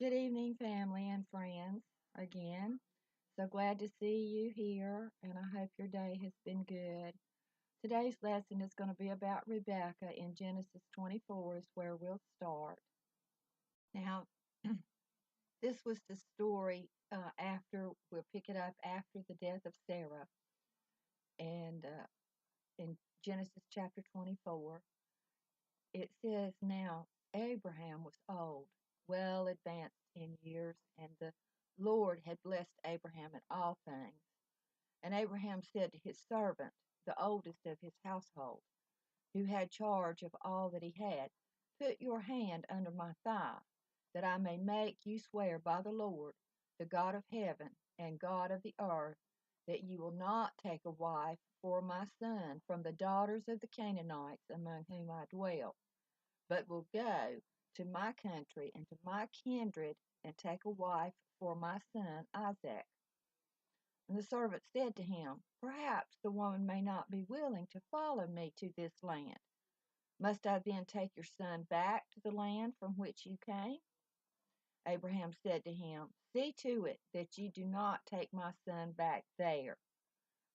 Good evening, family and friends, again. So glad to see you here, and I hope your day has been good. Today's lesson is going to be about Rebekah in Genesis 24, is where we'll start. Now, this was the story we'll pick it up after the death of Sarah, and in Genesis chapter 24, it says, Now Abraham was old, well advanced in years, and the Lord had blessed Abraham in all things. And Abraham said to his servant, the oldest of his household, who had charge of all that he had, Put your hand under my thigh, that I may make you swear by the Lord, the God of heaven and God of the earth, that you will not take a wife for my son from the daughters of the Canaanites among whom I dwell, but will go to my country and to my kindred, and take a wife for my son Isaac. And the servant said to him, Perhaps the woman may not be willing to follow me to this land. Must I then take your son back to the land from which you came? Abraham said to him, See to it that you do not take my son back there.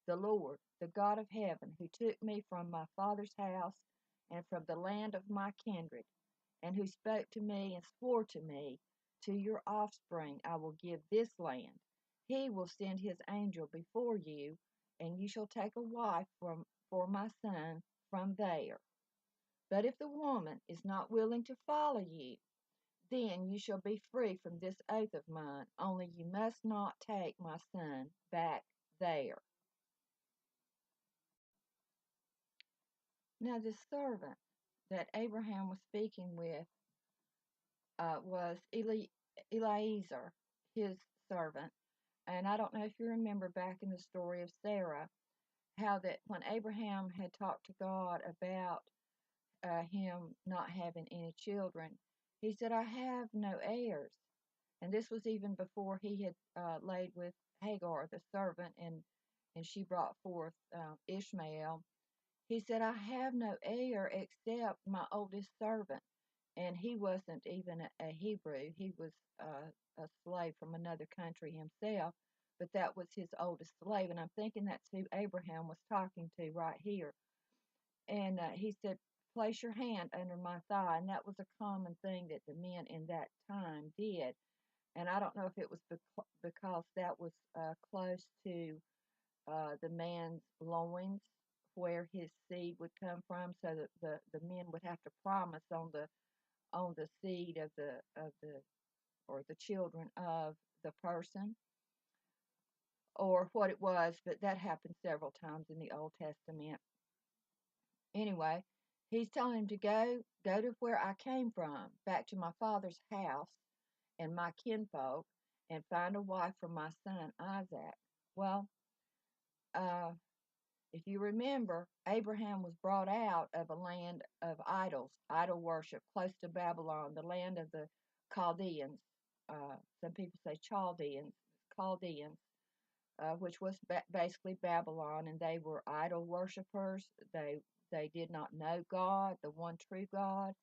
The Lord, the God of heaven, who took me from my father's house and from the land of my kindred, and who spoke to me and swore to me, To your offspring I will give this land. He will send his angel before you, and you shall take a wife for my son from there. But if the woman is not willing to follow you, then you shall be free from this oath of mine, only you must not take my son back there. Now, the servant that Abraham was speaking with was Eliezer, his servant. And I don't know if you remember back in the story of Sarah, how that when Abraham had talked to God about him not having any children, he said, I have no heirs. And this was even before he had laid with Hagar, the servant, and she brought forth Ishmael. He said, I have no heir except my oldest servant. And he wasn't even a Hebrew. He was a slave from another country himself, but that was his oldest slave. And I'm thinking that's who Abraham was talking to right here. And he said, Place your hand under my thigh. And that was a common thing that the men in that time did. And I don't know if it was because that was close to the man's loins where his seed would come from, so that the men would have to promise on the seed of the or the children of the person, or what it was, but that happened several times in the Old Testament. Anyway, he's telling him to go to where I came from, back to my father's house and my kinfolk, and find a wife for my son Isaac. Well, uh, if you remember, Abraham was brought out of a land of idols, idol worship, close to Babylon, the land of the Chaldeans. Some people say Chaldeans, which was basically Babylon, and they were idol worshippers. They did not know God, the one true God.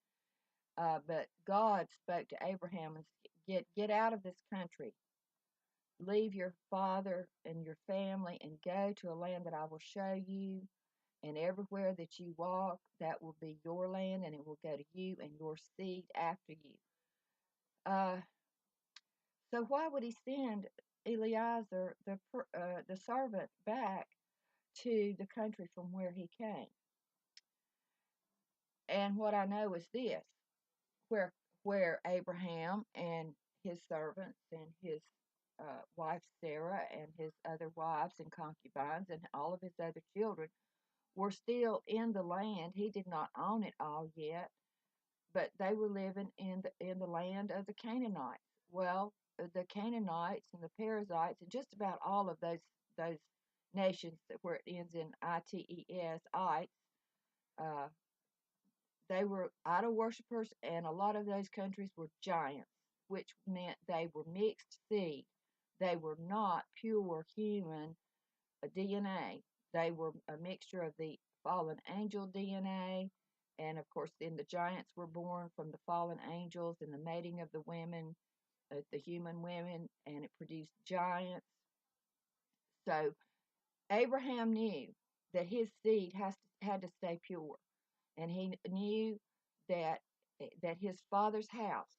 But God spoke to Abraham and said, Get out of this country. Leave your father and your family and go to a land that I will show you. And everywhere that you walk, that will be your land, and it will go to you and your seed after you. Uh, so why would he send Eliezer, the servant, back to the country from where he came? And what I know is this: where where Abraham and his servants and his wife Sarah and his other wives and concubines and all of his other children were still in the land. He did not own it all yet, but they were living in the land of the Canaanites. Well, the Canaanites and the Perizzites and just about all of those nations where it ends in ite's, ites, uh, they were idol worshippers, and a lot of those countries were giants, which meant they were mixed seed. They were not pure human DNA. They were a mixture of the fallen angel DNA, and of course, then the giants were born from the fallen angels and the mating of the women. the human women, and it produced giants. So Abraham knew that his seed had to stay pure, and he knew that his father's house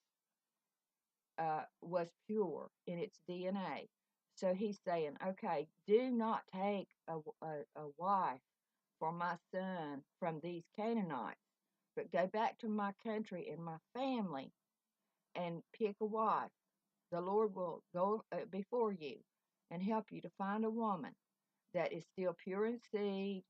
was pure in its DNA. So he's saying, okay, do not take a wife for my son from these Canaanites, but go back to my country and my family and pick a wife. The Lord will go before you and help you to find a woman that is still pure in seed,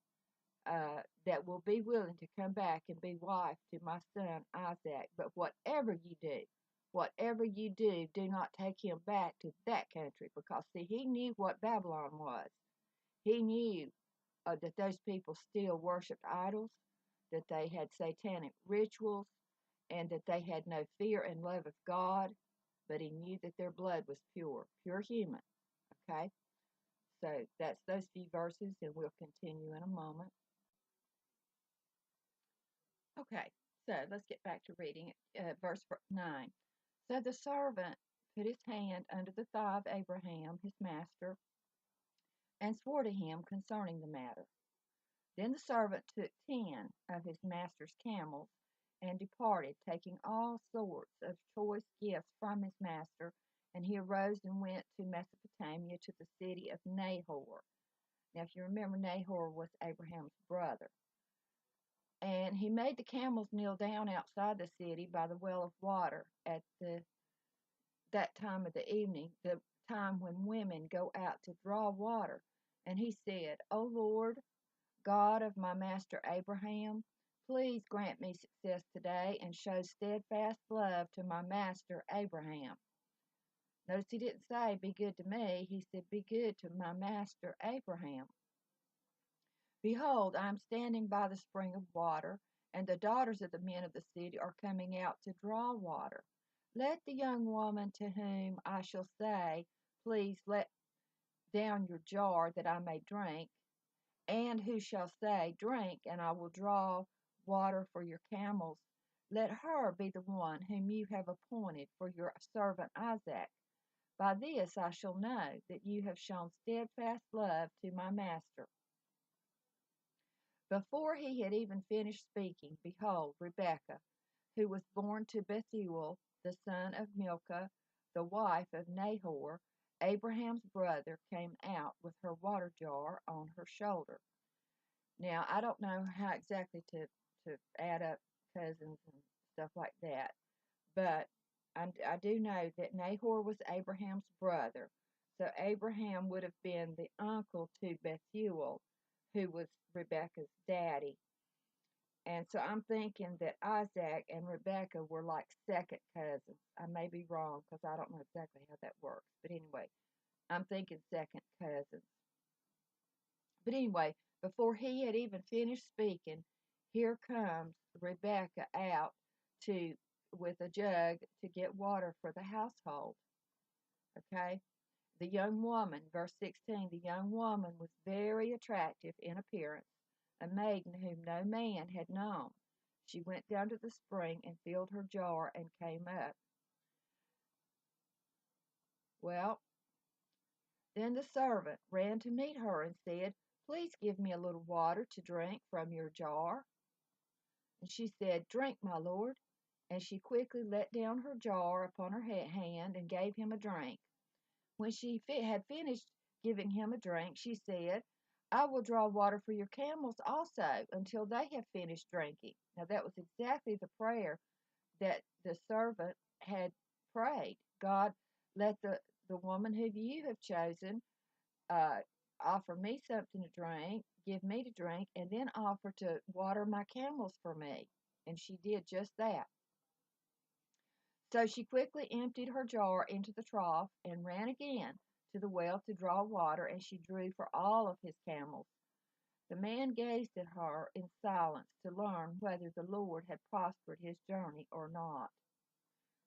that will be willing to come back and be wife to my son Isaac. But whatever you do, do not take him back to that country, because see, he knew what Babylon was. He knew that those people still worshipped idols, that they had satanic rituals, and that they had no fear and love of God. But he knew that their blood was pure human. Okay, so that's those few verses, and we'll continue in a moment. Okay, so let's get back to reading it. Verse 9. So the servant put his hand under the thigh of Abraham, his master, and swore to him concerning the matter. Then the servant took 10 of his master's camels and departed, taking all sorts of choice gifts from his master. And he arose and went to Mesopotamia, to the city of Nahor. Now, if you remember, Nahor was Abraham's brother. And he made the camels kneel down outside the city by the well of water at that time of the evening, the time when women go out to draw water. And he said, O Lord, God of my master Abraham, please grant me success today and show steadfast love to my master Abraham. Notice he didn't say, be good to me. He said, be good to my master Abraham. Behold, I am standing by the spring of water, and the daughters of the men of the city are coming out to draw water. Let the young woman to whom I shall say, please let down your jar that I may drink, and who shall say, drink, and I will draw water for your camels, let her be the one whom you have appointed for your servant Isaac. By this I shall know that you have shown steadfast love to my master. Before he had even finished speaking, behold, Rebekah, who was born to Bethuel, the son of Milcah, the wife of Nahor, Abraham's brother, came out with her water jar on her shoulder. Now, I don't know how exactly to add up cousins and stuff like that, but I do know that Nahor was Abraham's brother. So Abraham would have been the uncle to Bethuel, who was Rebekah's daddy. And so I'm thinking that Isaac and Rebekah were like second cousins. I may be wrong because I don't know exactly how that works. But anyway, I'm thinking second cousins. But anyway, before he had even finished speaking, here comes Rebekah out to with a jug to get water for the household. Okay? The young woman, verse 16, the young woman was very attractive in appearance, a maiden whom no man had known. She went down to the spring and filled her jar and came up. Well, then the servant ran to meet her and said, please give me a little water to drink from your jar. And she said, drink, my lord. And she quickly let down her jar upon her hand and gave him a drink. When she had finished giving him a drink, she said, I will draw water for your camels also until they have finished drinking. Now, that was exactly the prayer that the servant had prayed. God, let the woman who you have chosen offer me something to drink, give me to drink, and then offer to water my camels for me. And she did just that. So she quickly emptied her jar into the trough and ran again to the well to draw water, and she drew for all of his camels. The man gazed at her in silence to learn whether the Lord had prospered his journey or not.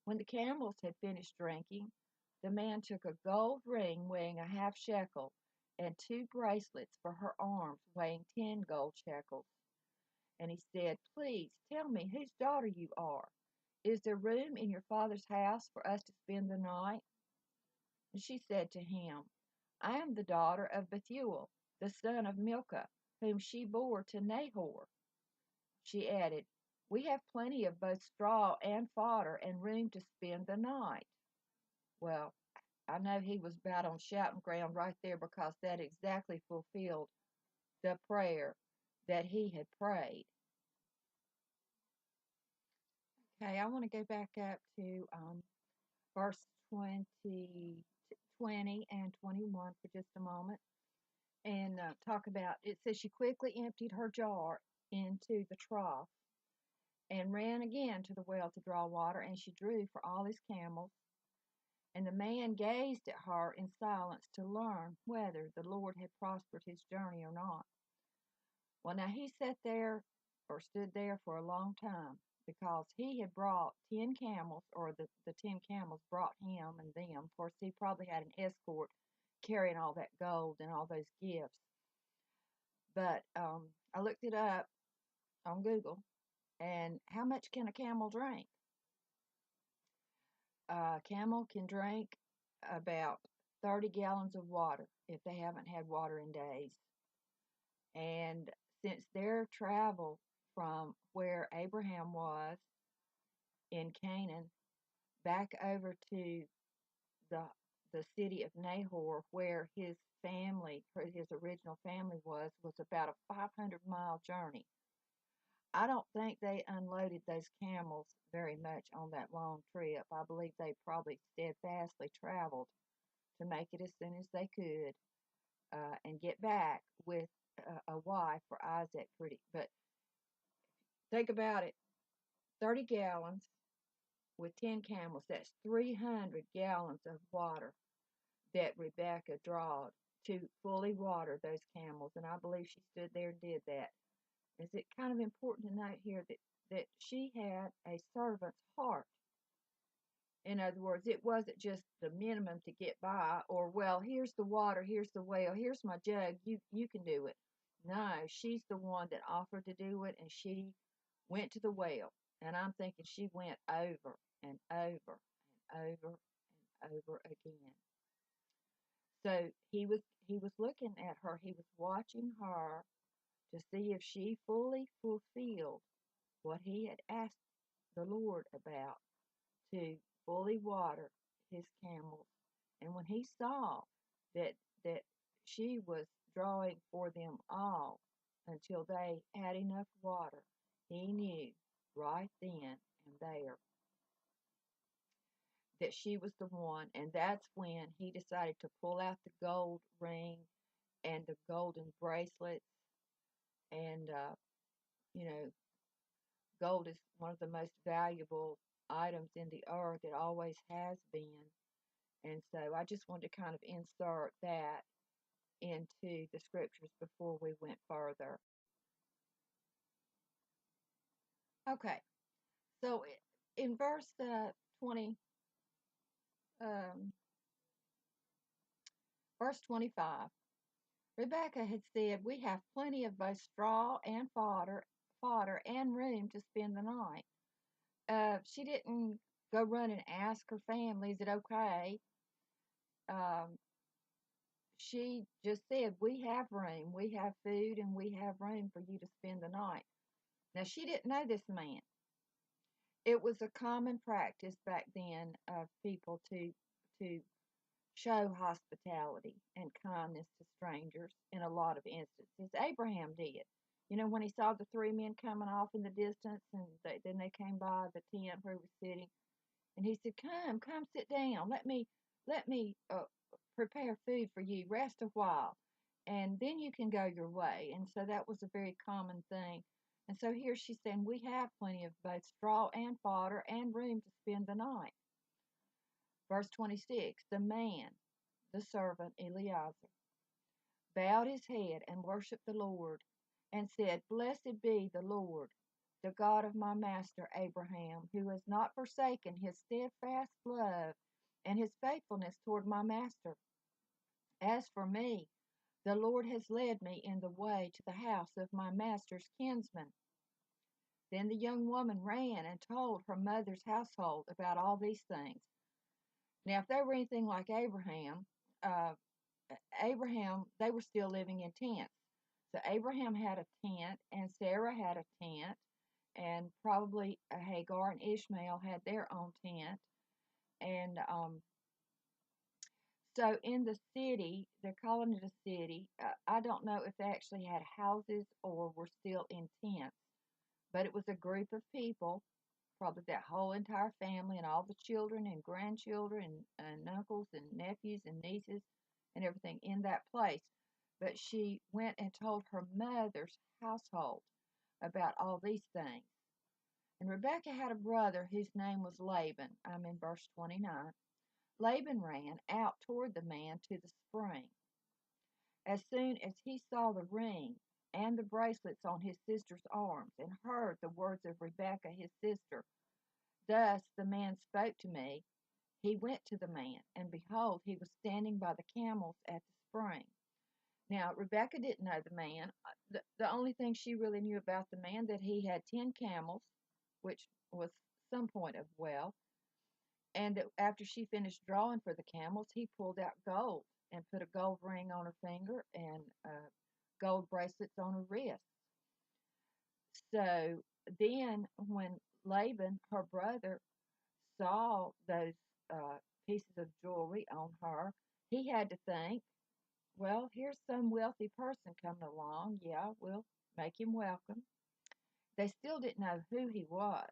When the camels had finished drinking, the man took a gold ring weighing a half shekel and 2 bracelets for her arms weighing 10 gold shekels. And he said, please tell me whose daughter you are. Is there room in your father's house for us to spend the night? And she said to him, I am the daughter of Bethuel, the son of Milcah, whom she bore to Nahor. She added, We have plenty of both straw and fodder and room to spend the night. Well, I know he was about on shouting ground right there, because that exactly fulfilled the prayer that he had prayed. Okay, I want to go back up to verse 20 and 21 for just a moment, and talk about, it says, she quickly emptied her jar into the trough and ran again to the well to draw water, and she drew for all his camels. And the man gazed at her in silence to learn whether the Lord had prospered his journey or not. Well, now he sat there or stood there for a long time, because he had brought 10 camels, or the 10 camels brought him and them. Of course, he probably had an escort carrying all that gold and all those gifts. But I looked it up on Google, and how much can a camel drink? A camel can drink about 30 gallons of water if they haven't had water in days. And since their travel from where Abraham was in Canaan back over to the the city of Nahor, where his family, his original family was about a 500-mile journey. I don't think they unloaded those camels very much on that long trip. I believe they probably steadfastly traveled to make it as soon as they could, and get back with a wife for Isaac. But think about it, 30 gallons with 10 camels, that's 300 gallons of water that Rebekah drawed to fully water those camels. And I believe she stood there and did that. Is it kind of important to note here that she had a servant's heart? In other words, it wasn't just the minimum to get by, or, well, here's the water, here's the well, here's my jug, you can do it. No, she's the one that offered to do it, and she went to the well. And I'm thinking she went over and over and over and over again. So he was looking at her, he was watching her to see if she fully fulfilled what he had asked the Lord about, to fully water his camels. And when he saw that she was drawing for them all until they had enough water, he knew right then and there that she was the one. And that's when he decided to pull out the gold ring and the golden bracelets. And you know, gold is one of the most valuable items in the earth. It always has been. And so I just wanted to kind of insert that into the scriptures before we went further. Okay, so in verse 20, um, verse 25, Rebekah had said, We have plenty of both straw and fodder and room to spend the night. She didn't go run and ask her family, is it okay? Um, she just said, We have room, we have food, and we have room for you to spend the night. Now, she didn't know this man. It was a common practice back then of people to show hospitality and kindness to strangers in a lot of instances. Abraham did. You know, when he saw the three men coming off in the distance, and then they came by the tent where he was sitting, and he said, Come, sit down. Let me prepare food for you. Rest a while, and then you can go your way." And so that was a very common thing. And so here she's saying, "We have plenty of both straw and fodder and room to spend the night." Verse 26, the man, the servant Eliezer, bowed his head and worshipped the Lord, and said, "Blessed be the Lord, the God of my master Abraham, who has not forsaken his steadfast love and his faithfulness toward my master. As for me, the Lord has led me in the way to the house of my master's kinsman." Then the young woman ran and told her mother's household about all these things. Now, if they were anything like uh, Abraham, they were still living in tents. So Abraham had a tent, and Sarah had a tent, and probably Hagar and Ishmael had their own tent. And so in the city, they're calling it a city. I don't know if they actually had houses or were still in tents, but it was a group of people, probably that whole entire family and all the children and grandchildren and uncles and nephews and nieces and everything in that place. But she went and told her mother's household about all these things. And Rebekah had a brother whose name was Laban. I'm in verse 29. Laban ran out toward the man to the spring. As soon as he saw the ring and the bracelets on his sister's arms and heard the words of Rebekah his sister, thus the man spoke to me, he went to the man, and behold, he was standing by the camels at the spring. Now, Rebekah didn't know the man. The only thing she really knew about the man, that he had 10 camels, which was some point of wealth, and that after she finished drawing for the camels, he pulled out gold and put a gold ring on her finger and gold bracelets on her wrist. So then when Laban, her brother, saw those pieces of jewelry on her, he had to think, well, here's some wealthy person coming along. Yeah, we'll make him welcome. They still didn't know who he was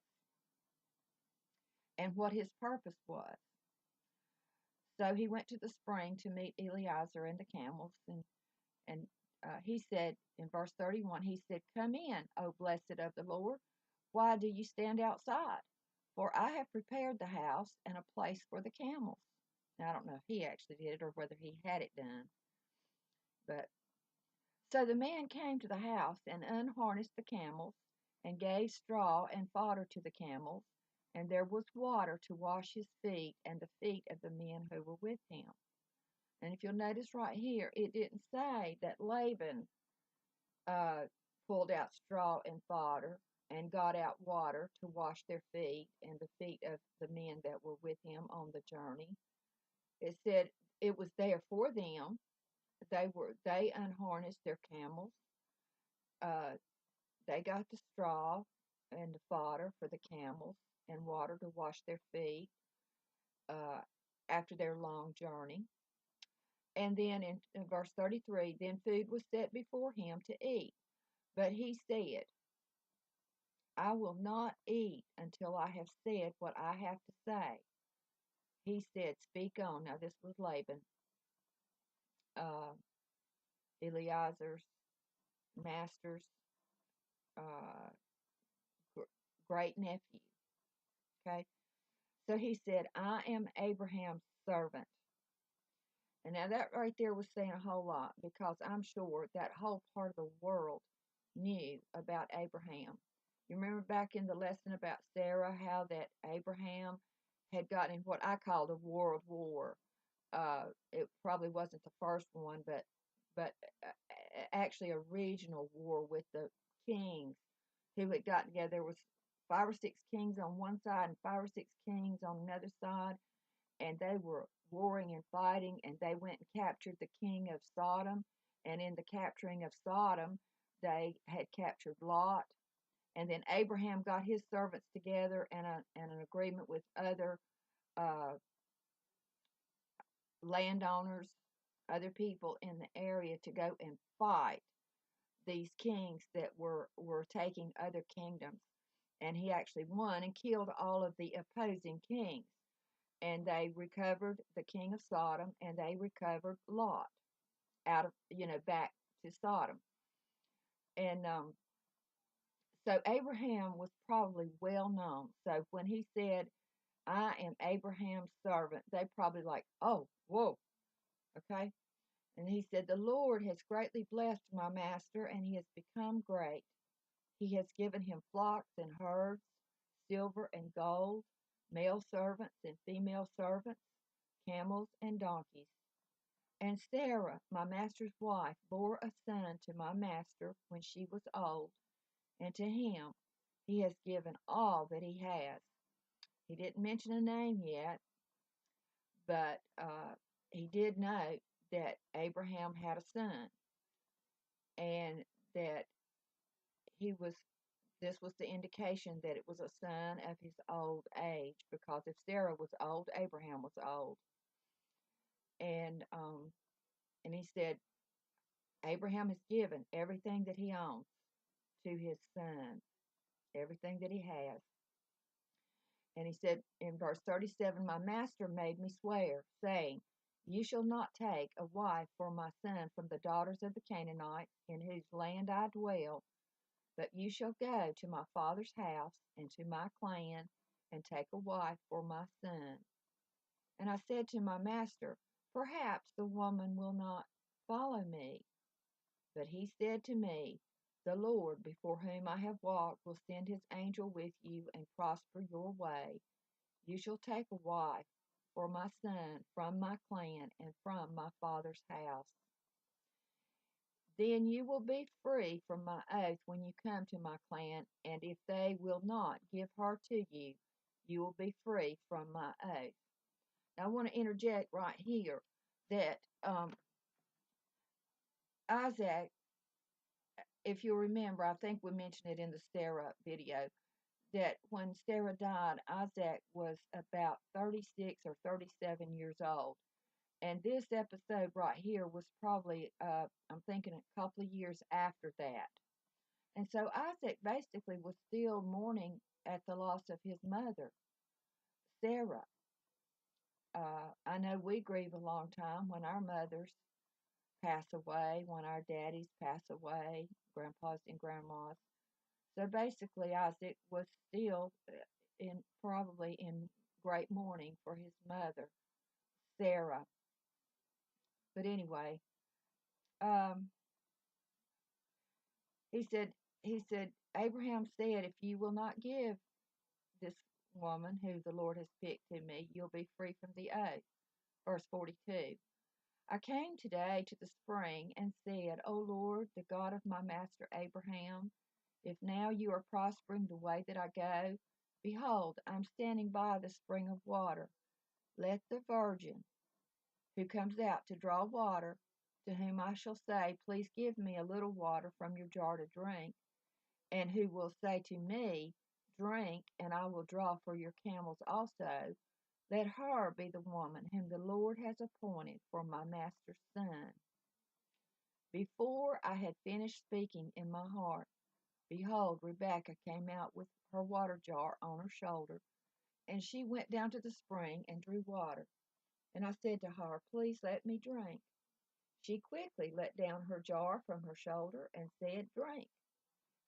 and what his purpose was. So he went to the spring to meet Eliezer and the camels, and he said in verse 31, he said, "Come in, O blessed of the Lord. Why do you stand outside? For I have prepared the house and a place for the camels." Now, I don't know if he actually did it or whether he had it done. But so the man came to the house and unharnessed the camels and gave straw and fodder to the camels, and there was water to wash his feet and the feet of the men who were with him. And if you'll notice right here, it didn't say that Laban uh, pulled out straw and fodder and got out water to wash their feet and the feet of the men that were with him on the journey. It said it was there for them. They unharnessed their camels. Uh, they got the straw and the fodder for the camels and water to wash their feet uh, after their long journey. And then in verse 33, then food was set before him to eat. But he said, I will not eat until I have said what I have to say. He said, speak on. Now, this was Laban, uh, Eliezer's master's uh, great nephew. Okay. So he said, I am Abraham's servant. And now that right there was saying a whole lot, because I'm sure that whole part of the world knew about Abraham. You remember back in the lesson about Sarah, how that Abraham had gotten in what I called a world war. It probably wasn't the first one, but actually a regional war with the kings who had gotten together. There was 5 or 6 kings on one side and 5 or 6 kings on another side, and they were warring and fighting, and they went and captured the king of Sodom, and in the capturing of Sodom, they had captured Lot, and then Abraham got his servants together and an agreement with other uh, landowners, other people in the area to go and fight these kings that were taking other kingdoms. And he actually won and killed all of the opposing kings. And they recovered the king of Sodom, and they recovered Lot out of, back to Sodom. And so Abraham was probably well known. So when he said, I am Abraham's servant, they probably like, oh, whoa, okay. And he said, the Lord has greatly blessed my master, and he has become great. He has given him flocks and herds, silver and gold, male servants and female servants, camels and donkeys. And Sarah, my master's wife, bore a son to my master when she was old, and to him He has given all that he has. He didn't mention a name yet, but he did note that Abraham had a son, and that he was this was the indication that it was a son of his old age, because if Sarah was old, Abraham was old. And he said Abraham has given everything that he owns to his son, everything that he has. And he said in verse 37, my master made me swear, saying, you shall not take a wife for my son from the daughters of the Canaanites, in whose land I dwell, but you shall go to my father's house and to my clan, and take a wife for my son. And I said to my master, perhaps the woman will not follow me. But he said to me, the Lord before whom I have walked will send his angel with you and prosper your way. You shall take a wife for my son from my clan and from my father's house. Then you will be free from my oath when you come to my clan, and if they will not give her to you, you will be free from my oath. Now, I want to interject right here that Isaac, if you remember, I think we mentioned it in the Sarah video, that when Sarah died, Isaac was about 36 or 37 years old. And this episode right here was probably, I'm thinking, a couple of years after that. And so Isaac basically was still mourning at the loss of his mother, Sarah. I know we grieve a long time when our mothers pass away, when our daddies pass away, grandpas and grandmas. So basically, Isaac was still probably in great mourning for his mother, Sarah. But anyway, um, he said, Abraham said, if you will not give this woman who the Lord has picked to me, you'll be free from the oath. Verse 42. I came today to the spring and said, O Lord, the God of my master Abraham, if now you are prospering the way that I go, behold, I'm standing by the spring of water. Let the virgin who comes out to draw water, to whom I shall say, please give me a little water from your jar to drink, and who will say to me, drink, and I will draw for your camels also, let her be the woman whom the Lord has appointed for my master's son. Before I had finished speaking in my heart, behold, Rebekah came out with her water jar on her shoulder, and she went down to the spring and drew water. And I said to her, please let me drink. She quickly let down her jar from her shoulder and said, drink,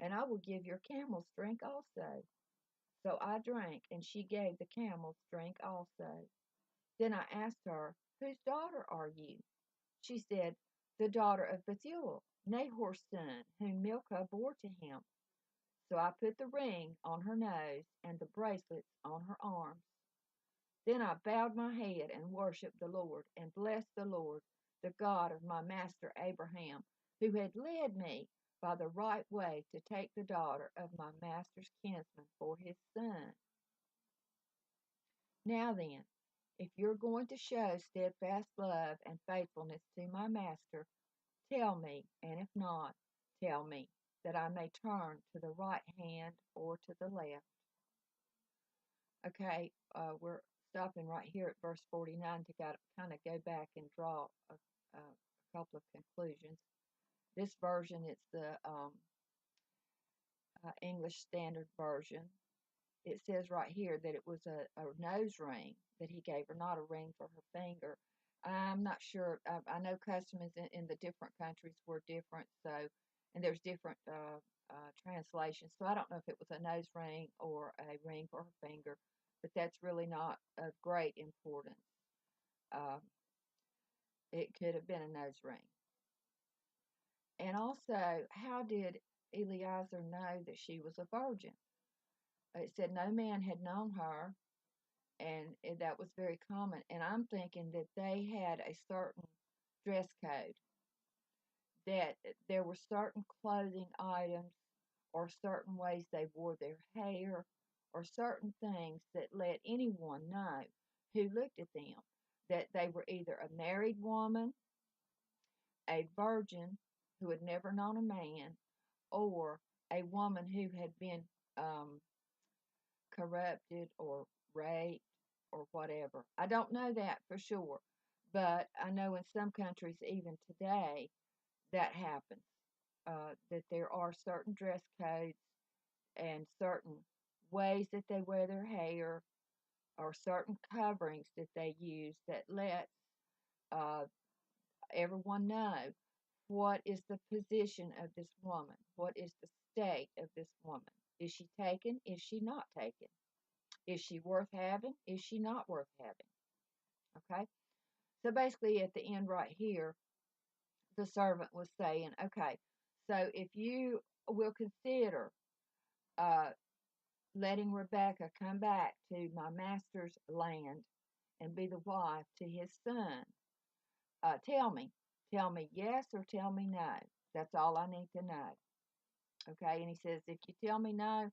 and I will give your camels drink also. So I drank, and she gave the camels drink also. Then I asked her, whose daughter are you? She said, the daughter of Bethuel, Nahor's son, whom Milcah bore to him. So I put the ring on her nose and the bracelets on her arms. Then I bowed my head and worshipped the Lord, and blessed the Lord, the God of my master Abraham, who had led me by the right way to take the daughter of my master's kinsman for his son. Now then, if you're going to show steadfast love and faithfulness to my master, tell me, and if not, tell me, that I may turn to the right hand or to the left. Okay, we're stopping right here at verse 49 to kind of go back and draw a couple of conclusions. This version, it's the English Standard Version. It says right here that it was a nose ring that he gave her, not a ring for her finger. I'm not sure. I know customs in the different countries were different, so, and there's different translations. So I don't know if it was a nose ring or a ring for her finger, but that's really not of great importance. Uh, it could have been a nose ring. And also, how did Eliezer know that she was a virgin? It said no man had known her, and that was very common. And I'm thinking that they had a certain dress code, that there were certain clothing items or certain ways they wore their hair, or certain things that let anyone know who looked at them that they were either a married woman, a virgin who had never known a man, or a woman who had been um, corrupted or raped or whatever. I don't know that for sure, but I know in some countries, even today, that happens. That there are certain dress codes and certain ways that they wear their hair or certain coverings that they use that lets uh, everyone know what is the position of this woman, what is the state of this woman. Is she taken? Is she not taken? Is she worth having? Is she not worth having? Okay? So basically, at the end right here, the servant was saying, okay, so if you will consider uh, letting Rebekah come back to my master's land and be the wife to his son, tell me. Tell me yes or tell me no. That's all I need to know. Okay? And he says, if you tell me no,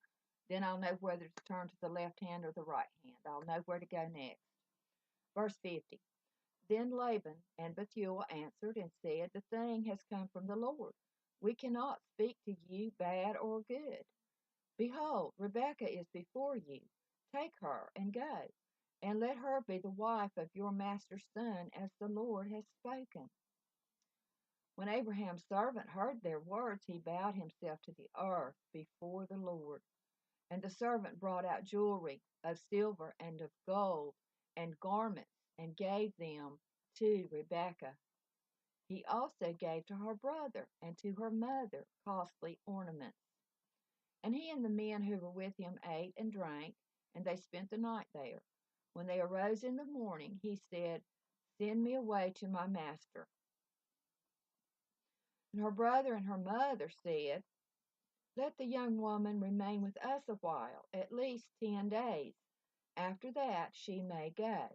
then I'll know whether to turn to the left hand or the right hand. I'll know where to go next. Verse 50. Then Laban and Bethuel answered and said, the thing has come from the Lord. We cannot speak to you bad or good. Behold, Rebekah is before you. Take her and go, and let her be the wife of your master's son, as the Lord has spoken. When Abraham's servant heard their words, he bowed himself to the earth before the Lord. And the servant brought out jewelry of silver and of gold, and garments, and gave them to Rebekah. He also gave to her brother and to her mother costly ornaments. And he and the men who were with him ate and drank, and they spent the night there. When they arose in the morning, he said, send me away to my master. And her brother and her mother said, let the young woman remain with us a while, at least 10 days. After that she may go.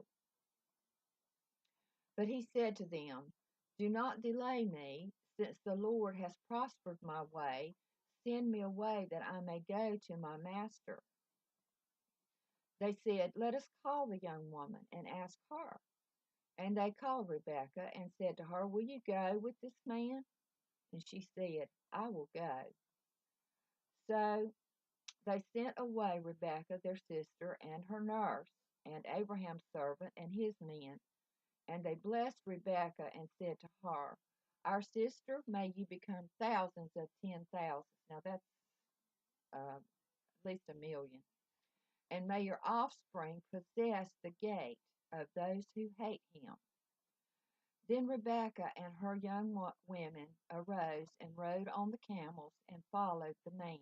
But he said to them, do not delay me, since the Lord has prospered my way. Send me away that I may go to my master. They said, let us call the young woman and ask her. And they called Rebekah and said to her, will you go with this man? And she said, I will go. So they sent away Rebekah their sister and her nurse, and Abraham's servant and his men. And they blessed Rebekah and said to her, our sister, may you become thousands of 10,000. Now that's at least a million. And may your offspring possess the gate of those who hate him. Then Rebekah and her young women arose and rode on the camels and followed the man.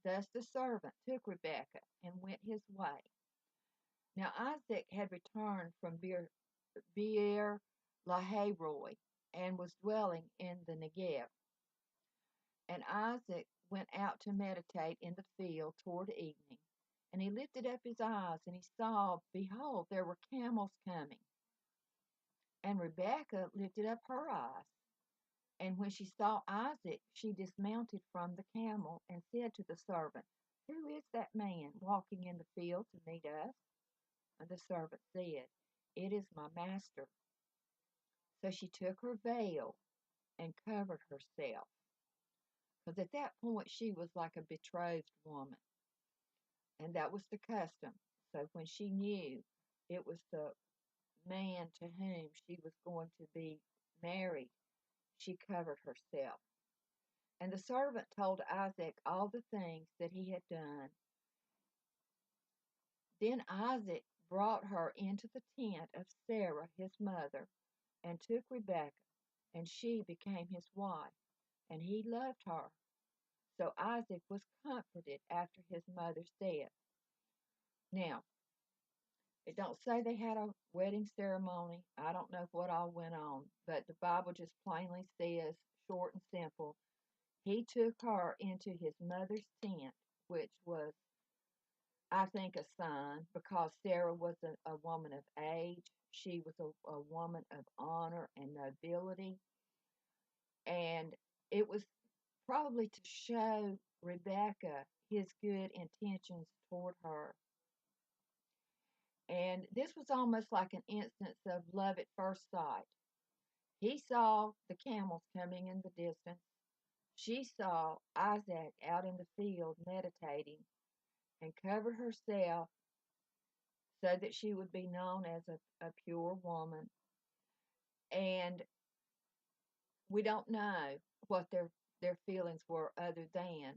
Thus the servant took Rebekah and went his way. Now Isaac had returned from Beer Lahairoi and was dwelling in the Negev. And Isaac went out to meditate in the field toward evening. And he lifted up his eyes, and he saw, behold, there were camels coming. And Rebekah lifted up her eyes, and when she saw Isaac, she dismounted from the camel and said to the servant, who is that man walking in the field to meet us? And the servant said, it is my master. So she took her veil and covered herself, because at that point she was like a betrothed woman, and that was the custom. So when she knew it was the man to whom she was going to be married, she covered herself. And the servant told Isaac all the things that he had done. Then Isaac brought her into the tent of Sarah his mother, and took Rebekah, and she became his wife, and he loved her. So Isaac was comforted after his mother's death. Now, it don't say they had a wedding ceremony. I don't know what all went on, but the Bible just plainly says, short and simple, he took her into his mother's tent, which was, I think, a sign, because Sarah was a woman of age. She was a woman of honor and nobility. And it was probably to show Rebekah his good intentions toward her. And this was almost like an instance of love at first sight. He saw the camels coming in the distance. She saw Isaac out in the field meditating and covered herself so that she would be known as a pure woman. And we don't know what their feelings were other than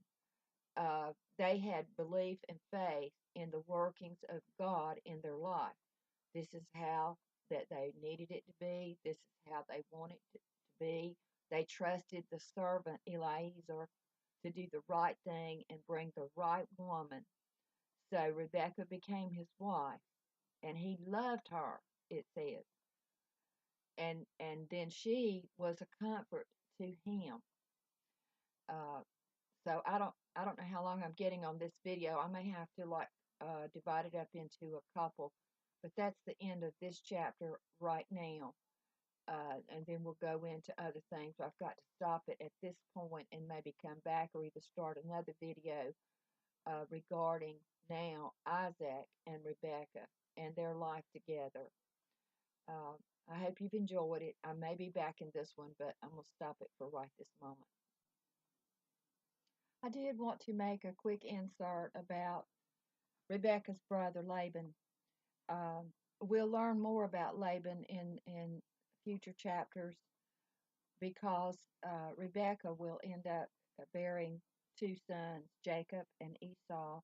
they had belief and faith in the workings of God in their life. This is how that they needed it to be. This is how they wanted it to be. They trusted the servant Eliezer to do the right thing and bring the right woman. So Rebekah became his wife, and he loved her, it says. And then she was a comfort to him. Uh, so I don't know how long I'm getting on this video. I may have to divide it up into a couple, but that's the end of this chapter right now. And then we'll go into other things. I've got to stop it at this point and maybe come back or either start another video regarding now Isaac and Rebekah and their life together. Uh, I hope you've enjoyed it. I may be back in this one, but I'm going to stop it for right this moment. I did want to make a quick insert about Rebekah's brother Laban. Um, we'll learn more about Laban in future chapters because Rebekah will end up bearing two sons, Jacob and Esau,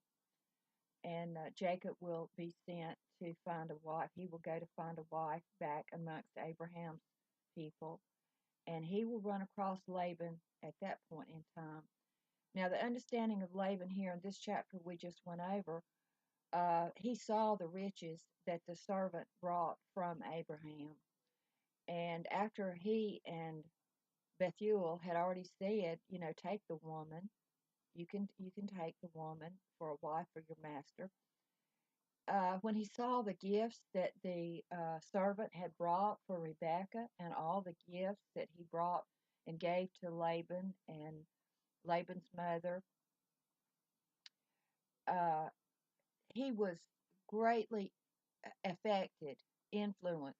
and Jacob will be sent to find a wife. He will go to find a wife back amongst Abraham's people, and he will run across Laban at that point in time. Now, the understanding of Laban here in this chapter we just went over, he saw the riches that the servant brought from Abraham. And after he and Bethuel had already said, take the woman, you can take the woman for a wife for your master. When he saw the gifts that the servant had brought for Rebekah and all the gifts that he brought and gave to Laban and Laban's mother, uh, he was greatly affected, influenced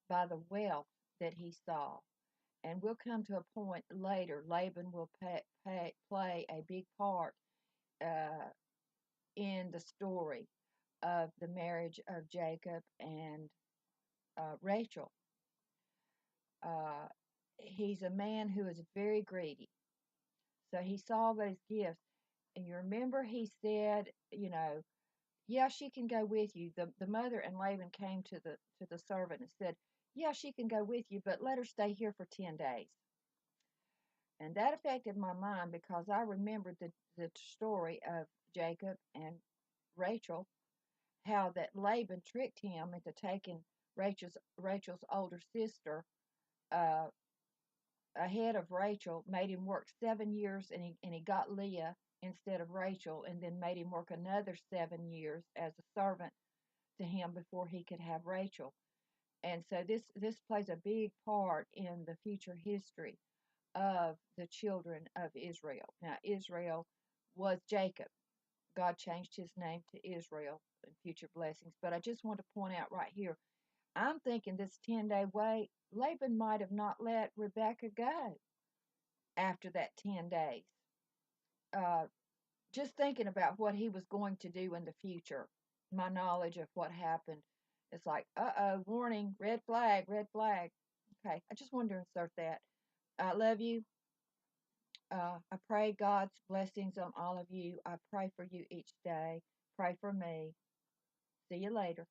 by the wealth that he saw. And we'll come to a point later, Laban will play a big part uh, in the story of the marriage of Jacob and Rachel. He's a man who is very greedy. So he saw those gifts. And you remember he said, yeah, she can go with you. The mother and Laban came to the servant and said, yeah, she can go with you, but let her stay here for 10 days. And that affected my mind because I remembered the story of Jacob and Rachel, how that Laban tricked him into taking Rachel's older sister uh, ahead of Rachel, made him work 7 years, and he got Leah instead of Rachel, and then made him work another 7 years as a servant to him before he could have Rachel. And so this plays a big part in the future history of the children of Israel. Now, Israel was Jacob. God changed his name to Israel in future blessings. But I just want to point out right here, I'm thinking this 10-day wait, Laban might have not let Rebekah go after that 10 days. Just thinking about what he was going to do in the future, my knowledge of what happened, it's like, uh-oh, warning, red flag, red flag. Okay, I just wanted to insert that. I love you. I pray God's blessings on all of you. I pray for you each day. Pray for me. See you later.